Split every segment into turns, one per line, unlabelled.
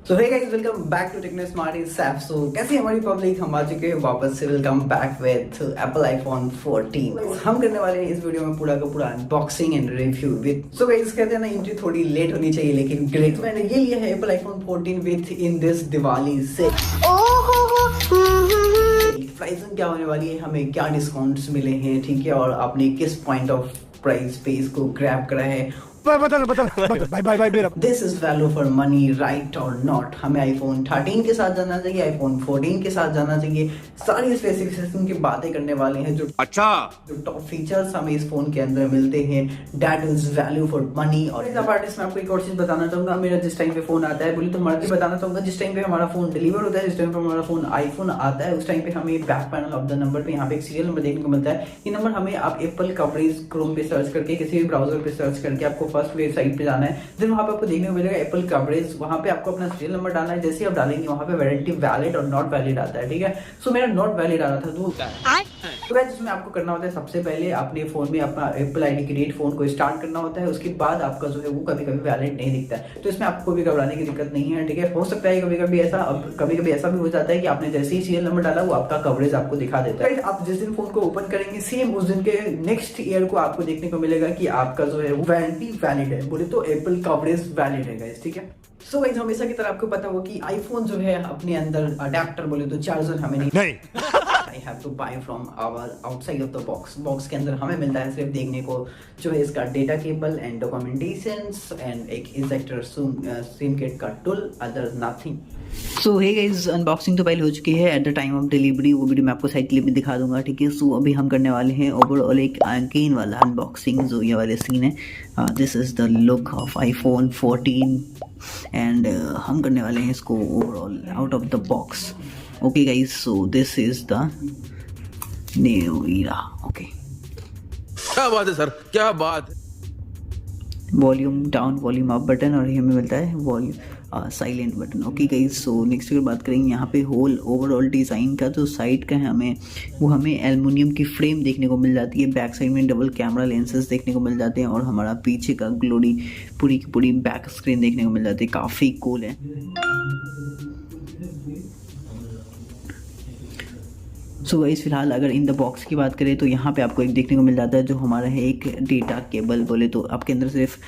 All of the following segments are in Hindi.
So hey guys, welcome back to techno smart Saif. So कैसी हमारी पब्लिक, हम आ चुके हैं वापस से। Welcome back with Apple iPhone 14। हम करने वाले हैं इस वीडियो में पूरा का पूरा unboxing and review with. So guys, कहते हैं ना एंट्री थोड़ी लेट होनी चाहिए लेकिन ग्रेट। मैंने ये लिया है Apple iPhone 14 with in this Diwali से। प्राइसिंग क्या होने वाली है, हमें क्या डिस्काउंट्स मिले हैं, ठीक है, और आपने किस पॉइंट ऑफ प्राइस पे इसको ग्रैब करा है। This is value for money, right और नॉट। हमें आईफोन 13 के साथ जाना चाहिए, आईफोन 14 के साथ जाना चाहिए। सारी स्पेसिफिकेशन की बातें करने वाले हैं, जो टॉप फीचर्स हमें इस फोन के अंदर मिलते हैं। That is value for money. और इस पार्ट में आपको एक और चीज बताना चाहूंगा। मेरा जिस टाइम पे फोन आता है, बोले तो हमारा भी बताना चाहूंगा, जिस टाइम पे हमारा फोन डिलीवर होता है, जिस टाइम पे हमारा फोन आईफोन आता है, उस टाइम पे हमें back panel of the number पे यहाँ पे एक सीरियल नंबर देखने को मिलता है। ये नंबर हमें आप एप्पल कवरेज क्रोम पे सर्च करके, किसी भी ब्राउजर पे सर्च करके आपको फर्स्ट वेबसाइट पे जाना है। देन वहां पे आपको देखने को मिलेगा एप्पल कवरेज। वहां पे आपको अपना सीरियल नंबर डालना है। जैसे आप डालेंगे वहां पे वारंटी वैलिड और नॉट वैलिड आता है, ठीक है। सो मेरा नॉट वैलिड आ रहा था तो गाइस, इसमें आपको करना होता है सबसे पहले अपने फोन में अपना एप्पल आईडी क्रिएट फोन को स्टार्ट करना होता है। उसके बाद आपका जो है वो कभी कभी वैलिड नहीं दिखता है, तो इसमें आपको भी घबराने की दिक्कत नहीं है, ठीक है। हो सकता है कभी कभी ऐसा भी हो जाता है कि आपने जैसे ही सीरियल नंबर डाला वो आपका कवरेज आपको दिखा देता है। आप जिस दिन फोन को ओपन करेंगे, सेम उस दिन के नेक्स्ट ईयर को आपको देखने को मिलेगा कि आपका जो है वो वारंटी वैलिड है, बोले तो एप्पल कवरेज वैलिड है गाइस, ठीक है। सो गाइस, हमेशा की तरह आपको पता हो कि आईफोन जो है अपने अंदर अडेप्टर बोले तो चार्जर हमें नहीं I have to buy from our outside of the box। Box के अंदर हमें मिलता है सिर्फ देखने को जो है इसका data cable and documentations and एक इजेक्टर सिम किट का टूल, अदर नथिंग। सो हे गाइस, अनबॉक्सिंग तो पहले हो चुकी है at the time of delivery. वो वीडियो मैं आपको साइड क्लिप में दिखा दूंगा, ठीक है। सो अभी हम करने वाले हैं ओवरऑल एक अगेन वाला अनबॉक्सिंग, जो ये वाले सीन है। This is the look of iPhone 14 and हम करने वाले हैं इसको overall out of the box. Okay guys, so this is the new era। okay,
क्या बात है सर, क्या बात।
Volume down volume up button, और हमें मिलता है volume silent button. Okay guys, so next अगर बात करेंगे यहाँ पे होल ओवरऑल डिज़ाइन का, तो साइड का है हमें एल्युमिनियम की फ्रेम देखने को मिल जाती है। बैक साइड में डबल कैमरा लेंसेज देखने को मिल जाते हैं, और हमारा पीछे का ग्लोरी पूरी की पूरी बैक स्क्रीन देखने को मिल जाती है। काफ़ी कूल है। सो गाइस, फिलहाल अगर इन द बॉक्स की बात करें तो यहाँ पे आपको एक देखने को मिल जाता है जो हमारा है एक डेटा केबल, बोले तो आपके अंदर सिर्फ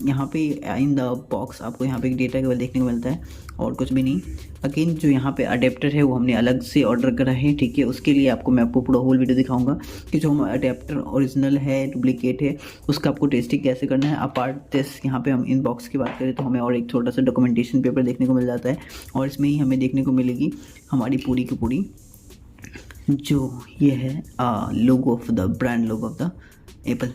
यहाँ पे इन द बॉक्स आपको यहाँ पे एक डेटा केबल देखने को मिलता है और कुछ भी नहीं। अगेन जो यहाँ पे अडेप्टर है वो हमने अलग से ऑर्डर करा है, ठीक है। उसके लिए मैं आपको पूरा होल वीडियो दिखाऊंगा कि जो हमारा अडेप्टर ओरिजिनल है, डुप्लीकेट है, उसका आपको टेस्टिंग कैसे करना है। अपार्ट दिस, यहाँ पे हम इन बॉक्स की बात करें तो हमें और एक छोटा सा डॉक्यूमेंटेशन पेपर देखने को मिल जाता है, और इसमें ही हमें देखने को मिलेगी हमारी पूरी की पूरी जो ये है logo of the brand, logo of the Apple.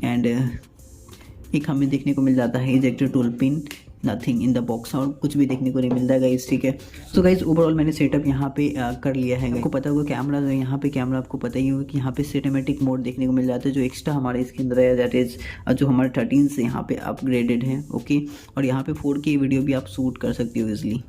And एक हमें देखने को मिल जाता है ejector tool pin. Nothing in the box, और कुछ भी देखने को नहीं मिलता है गाइस, ठीक है। सो गाइस, ओवरऑल मैंने सेटअप यहाँ पे कर लिया है। आपको पता होगा कैमरा जो यहाँ पे कैमरा आपको पता ही होगा कि यहाँ पे सिनेमैटिक मोड देखने को मिल जाता है, जो एक्स्ट्रा हमारे इसके अंदर है। दैट इज जो हमारे 13 से यहाँ पे अपग्रेडेड है, ओके। और यहाँ पे 4K वीडियो भी आप शूट कर सकते हो इजिली।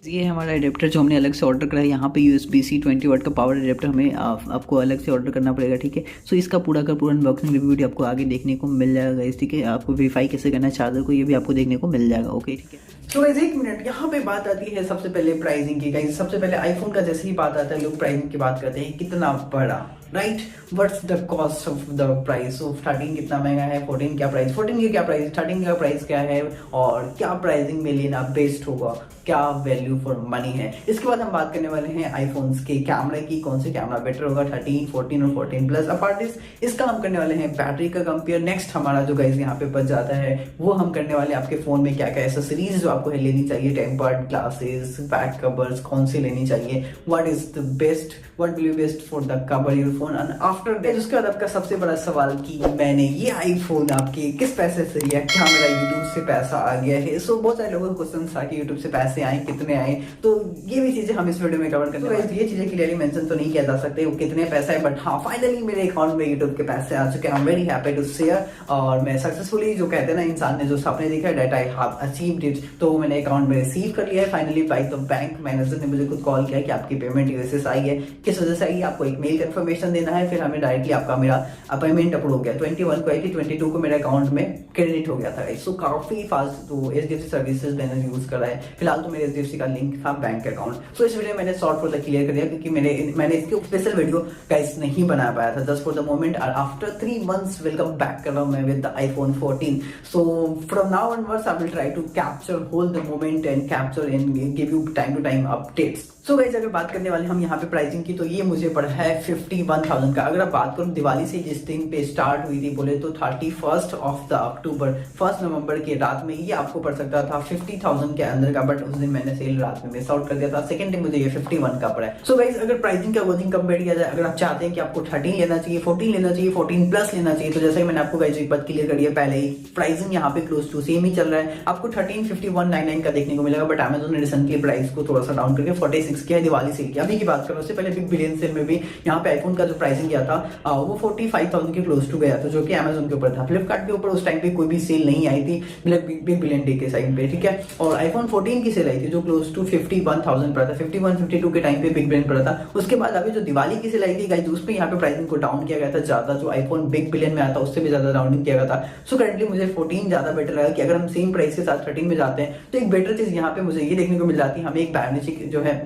ये है हमारा एडेप्टर जो हमने अलग से ऑर्डर करा है। यहाँ पे USB-C 20 वाट का पावर एडेप्टर हमें आपको अलग से ऑर्डर करना पड़ेगा, ठीक है। सो इसका पूरा का पूरा अनबॉक्सिंग रिव्यू वीडियो आपको आगे देखने को मिल जाएगा, ठीक है। आपको वेरीफाई कैसे करना है चार्जर को, ये भी आपको देखने को मिल जाएगा, ओके, ठीक है। तो गाइस, एक मिनट, यहाँ पे बात आती है सबसे पहले प्राइसिंग की। गाइस, सबसे पहले आईफोन का जैसे ही बात आता है लोग प्राइसिंग की बात करते हैं, कितना बड़ा, right. What's the cost of the price of 13 कितना महंगा है, 14 क्या प्राइस, 14 की क्या प्राइस, 13 का प्राइस क्या है, और क्या प्राइसिंग में लेना बेस्ट होगा, क्या वैल्यू फॉर मनी है। इसके बाद हम बात करने वाले हैं आईफोन्स के कैमरे की, कौन से कैमरा बेटर होगा, 13, 14 और 14 प्लस। अपार्ट इसका हम करने वाले हैं बैटरी का कंपेयर। नेक्स्ट हमारा जो गाइस यहाँ पे बच जाता है वो हम करने वाले हैं आपके फोन में क्या क्या एसेसरीज जो आपको लेनी चाहिए, टेम्पर्ड ग्लासेस, बैक कवर्स कौन से लेनी चाहिए, what is the best, what will be best for the cover your phone. And after that, उसके बाद आपका सबसे बड़ा सवाल कि मैंने ये आईफोन आपके किस पैसे से लिया, क्या मेरा यूट्यूब से पैसा आ गया है। सो बहुत सारे लोगों को क्वेश्चन था कि यूट्यूब से पैसे आए, कितने आए, तो ये भी चीजें हम इस वीडियो में कवर करते हैं। ये चीजें क्लियरली मेंशन तो नहीं किया जा सकते वो कितने पैसे है, बट हाँ, फाइनली मेरे अकाउंट में यूट्यूब के पैसे आ चुके हैं। I am very happy to share, और मैं सक्सेसफुली, जो कहते हैं ना इंसान ने जो सपने देखा, that I have achieved it, तो मैंने अकाउंट में रिसीव कर लिया है finally by the bank. Manager ने मुझे खुद कॉल किया कि आपकी पेमेंट यूएसएस आई है, किस वजह से आई है, आपको एक मेल कंफर्मेशन ट्रांजेक्शन देना है, फिर हमें डायरेक्टली आपका मेरा पेमेंट अप्रूव हो गया। 21 को आई थी, 22 को मेरे अकाउंट में क्रेडिट हो गया था। सो काफी फास्ट तो HDFC सर्विसेज मैंने यूज करा है। फिलहाल तो मेरे HDFC का लिंक था बैंक अकाउंट। सो इस वीडियो मैंने शॉर्ट फॉर द क्लियर कर दिया, क्योंकि मैंने इसके स्पेशल वीडियो गाइस नहीं बना पाया था जस्ट फॉर द मोमेंट। और आफ्टर 3 months वेलकम बैक कर रहा हूं मैं with the iPhone 14। So from now onwards I will try to capture whole the moment and capture and give you time to time updates. So guys अगर बात करने वाले हम यहाँ पे प्राइसिंग की, तो ये मुझे पड़ा है 51,000 का। अगर आप बात करूँ दिवाली से जिस दिन पे स्टार्ट हुई थी बोले तो 31 अक्टूबर 1 नवंबर की रात में ये आपको पड़ सकता था 50,000 के अंदर का, बट उस दिन मैंने सेल रात में मिस आउट कर दिया था। सेकंड टाइम मुझे ये 51 का पड़ा है। सो गाइस अगर प्राइसिंग का वर्जिंग कंपेयर किया जाए, अगर आप चाहते हैं कि आपको 13 लेना चाहिए, 14 लेना चाहिए, 14 प्लस लेना चाहिए, तो जैसे मैंने आपको गाइस एक बात क्लियर करी है पहले ही, प्राइसिंग यहाँ पे क्लोज टू सेम ही चल रहा है। आपको 135199 का देखने को मिलेगा, बट Amazon ने रिसेंटली प्राइस को थोड़ा सा डाउन करके 46 किया है दिवाली सेल। अभी की बात करो, उससे पहले बिग बिलियन सेल में भी यहाँ पे आईफोन का जो प्राइसिंग किया था वो 45,000 के क्लोज टू गया था, जो कि Amazon के ऊपर था। फ्लिपकार्ट के ऊपर उस टाइम पे कोई भी सेल नहीं आई थी बिग बिलियन डे के टाइम पे, ठीक है। और आईफोन 14 की सेल आई थी जो क्लोज टू 51,000 पड़ा था, 51-52 के टाइम पे बिग बिलियन पड़ा था। उसके बाद अभी जो दिवाली की सेल आई थी गाइस, उसमें यहाँ पे प्राइसिंग को डाउन किया गया था ज्यादा, जो आईफोन बिग बिलियन में आता उससे भी ज्यादा डाउनिंग किया गया था। सो करंटली मुझे 14 ज्यादा बेटर लगा कि अगर हम सेम प्राइस के साथ 13 में जाते हैं तो एक बेटर चीज यहाँ पे मुझे ये देखने को मिल जाती है, हमें एक बैटरी जो है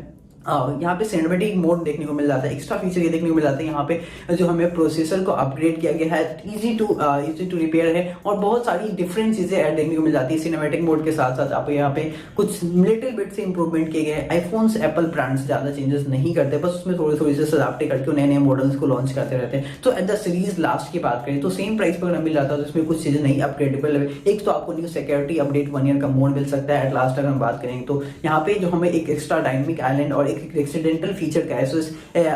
यहाँ पे सिनेमैटिक मोड देखने को मिल जाता है। एक्स्ट्रा फीचर ये देखने को मिल जाता है यहाँ पे जो हमें प्रोसेसर को अपग्रेड किया गया है, इजी टू रिपेयर है, और बहुत सारी डिफरेंट चीजें ऐड देखने को मिल जाती है सिनेमैटिक मोड के साथ साथ। आप यहाँ पे कुछ लिटिल बिट से इंप्रूवमेंट किए गए हैं। आईफोन्स एप्पल ब्रांड्स ज्यादा चेंजेस नहीं करते, बस उसमें थोड़ी से सजावटें करके नए नए मॉडल्स को लॉन्च करते रहते हैं। तो एट द सीरीज लास्ट की बात करें तो सेम प्राइस पर मिल जाता है, तो इसमें कुछ चीजें नहीं अपग्रेडेबल है। एक तो आपको न्यू सिक्योरिटी अपडेट 1 ईयर का मोड मिल सकता है एट लास्ट। अगर हम बात करेंगे तो यहाँ पे जो हमें एक एक्स्ट्रा डायनामिक आइलैंड और एक एक्सीडेंटल फीचर का है,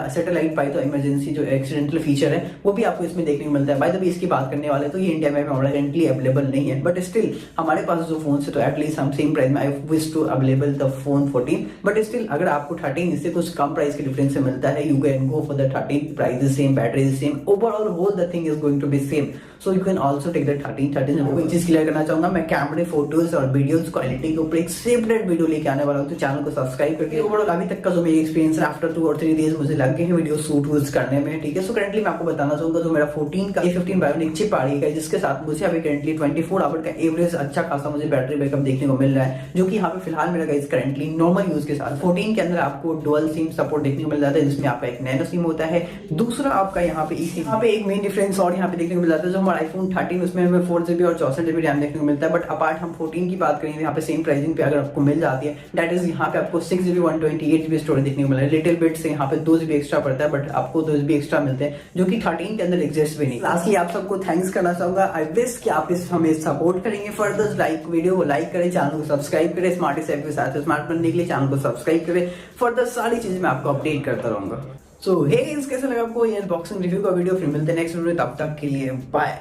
सैटेलाइट पाई तो इमरजेंसी जो एक्सीडेंटल फीचर है वो भी आपको इसमें देखने को मिलता है। बाय द वे इसकी बात करने वाले तो ये इंडिया में हमारा करेंटली अवेलेबल नहीं है, बट स्टिल हमारे पास जो फोन है तो एटलीस्ट हम सेम प्राइस में I wish to available the phone 14। But still अगर आपको 13 इससे कुछ कम प्राइस के डिफरेंस से मिलता है, you can go for the 13। Price is same, battery is same, overall whole the thing is going to be same. So you can also take the 13 में कोई चीज क्लियर करना चाहूंगा, मैं कैमरे फोटोज और वीडियोज क्वालिटी के ऊपर एक सेपरेट वीडियो लेके आने वाला हूँ, तो चैनल को सब्सक्राइब करके। ओवरऑल अभी तक का जो मेरी एक्सपीरियंस है आफ्टर 2 और 3 डेज मुझे लग गए हैं वीडियो शूट करने में, ठीक है। सो करंटली मैं आपको बताना चाहूंगा जो मेरा 14 का A15 बायोनिक चिप आ रही है, जिसके साथ मुझे अभी करंटली 24 आवर का एवरेज अच्छा खासा मुझे बैटरी बैकअप देखने को मिल रहा है, जो कि यहाँ पे फिलहाल मेरा गाइस करंटली नॉर्मल यूज के साथ 14 के अंदर आपको डुअल सिम सपोर्ट देखने को मिल जाता है, जिसमें आपका एक नैनो सिम होता है, दूसरा आपका यहाँ पे ई सिम। यहाँ पे एक मेन डिफरेंस और यहाँ पे देखने को मिल जाता है, जो हमारा आईफोन 13 उसमें हमें 4GB और 64GB रैम देखने को मिलता है। बट अपार्ट हम 14 की बात करेंगे, यहाँ पे सेम प्राइसिंग पे अगर आपको मिल जाती है, दैट इज यहाँ पे आपको 6GB 128GB स्टोरेज देखने को मिल रहा है। लिटिल बिट से यहाँ पे 2GB एक्स्ट्रा पड़ता है, बट आपको 2GB एक्स्ट्रा मिलते हैं, जो कि 13 के अंदर एग्जिस्ट भी नहीं। लास्टली आप सबको थैंक्स करना चाहूंगा, आई विश कि आप इस हमें सपोर्ट करेंगे फर्दर। लाइक वीडियो को लाइक करें, चैनल को सब्सक्राइब करें, स्मार्टेस्ट ऐप के साथ स्मार्ट बनने के लिए चैनल को सब्सक्राइब करें। फर्दर सारी चीजें मैं आपको अपडेट करता रहूंगा। सो हे कैसे लगा आपको ये अनबॉक्सिंग रिव्यू का वीडियो? फिर मिलते हैं नेक्स्ट वीडियो, तब तक के लिए बाय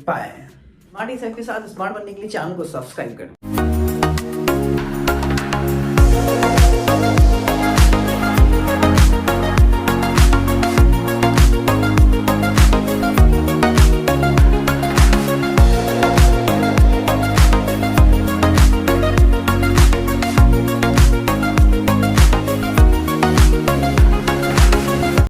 बाय। स्मार्ट ऐप के साथ स्मार्ट बनने के लिए चैनल को सब्सक्राइब करें।